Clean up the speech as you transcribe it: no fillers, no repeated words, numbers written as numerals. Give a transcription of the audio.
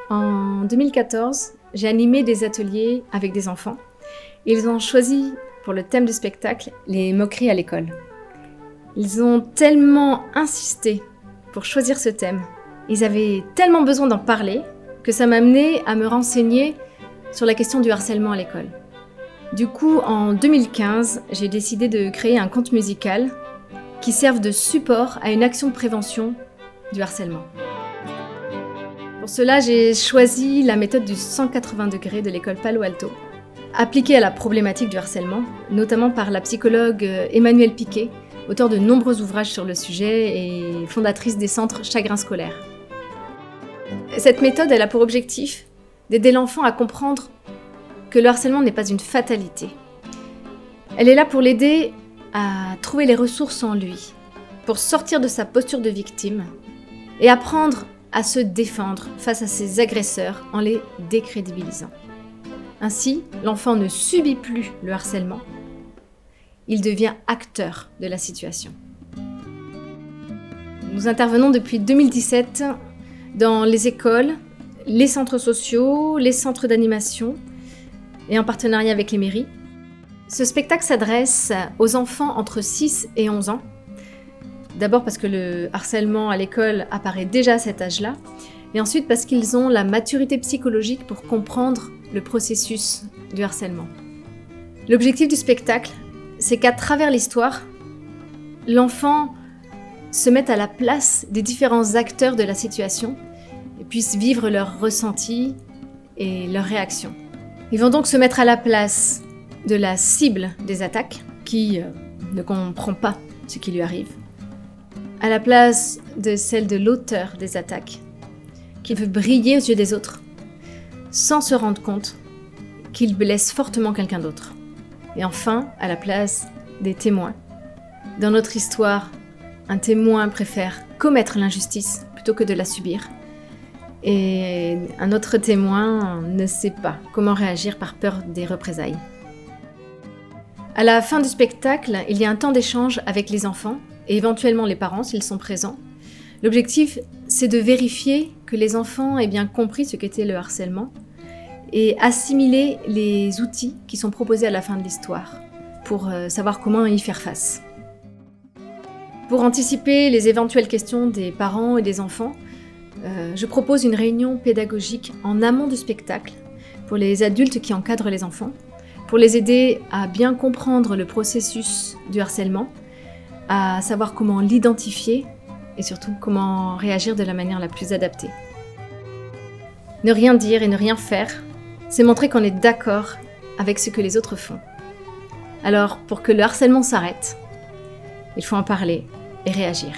En 2014, j'ai animé des ateliers avec des enfants. Ils ont choisi pour le thème du spectacle les moqueries à l'école. Ils ont tellement insisté pour choisir ce thème. Ils avaient tellement besoin d'en parler que ça m'a amené à me renseigner sur la question du harcèlement à l'école. Du coup, en 2015, j'ai décidé de créer un conte musical qui serve de support à une action de prévention du harcèlement. Pour cela, j'ai choisi la méthode du 180 degrés de l'école Palo Alto, appliquée à la problématique du harcèlement, notamment par la psychologue Emmanuelle Piquet, auteure de nombreux ouvrages sur le sujet et fondatrice des centres Chagrin scolaire. Cette méthode, elle a pour objectif d'aider l'enfant à comprendre que le harcèlement n'est pas une fatalité. Elle est là pour l'aider à trouver les ressources en lui, pour sortir de sa posture de victime et apprendre à se défendre face à ses agresseurs en les décrédibilisant. Ainsi, l'enfant ne subit plus le harcèlement, il devient acteur de la situation. Nous intervenons depuis 2017 dans les écoles, les centres sociaux, les centres d'animation et en partenariat avec les mairies. Ce spectacle s'adresse aux enfants entre 6 et 11 ans. D'abord parce que le harcèlement à l'école apparaît déjà à cet âge-là, et ensuite parce qu'ils ont la maturité psychologique pour comprendre le processus du harcèlement. L'objectif du spectacle, c'est qu'à travers l'histoire, l'enfant se mette à la place des différents acteurs de la situation et puisse vivre leurs ressentis et leurs réactions. Ils vont donc se mettre à la place de la cible des attaques, qui ne comprend pas ce qui lui arrive, à la place de celle de l'auteur des attaques, qui veut briller aux yeux des autres, sans se rendre compte qu'il blesse fortement quelqu'un d'autre. Et enfin, à la place des témoins. Dans notre histoire, un témoin préfère commettre l'injustice plutôt que de la subir. Et un autre témoin ne sait pas comment réagir par peur des représailles. À la fin du spectacle, il y a un temps d'échange avec les enfants et éventuellement les parents s'ils sont présents. L'objectif, c'est de vérifier que les enfants aient bien compris ce qu'était le harcèlement et assimiler les outils qui sont proposés à la fin de l'histoire pour savoir comment y faire face. Pour anticiper les éventuelles questions des parents et des enfants, je propose une réunion pédagogique en amont du spectacle pour les adultes qui encadrent les enfants, pour les aider à bien comprendre le processus du harcèlement, à savoir comment l'identifier et surtout comment réagir de la manière la plus adaptée. Ne rien dire et ne rien faire, c'est montrer qu'on est d'accord avec ce que les autres font. Alors, pour que le harcèlement s'arrête, il faut en parler et réagir.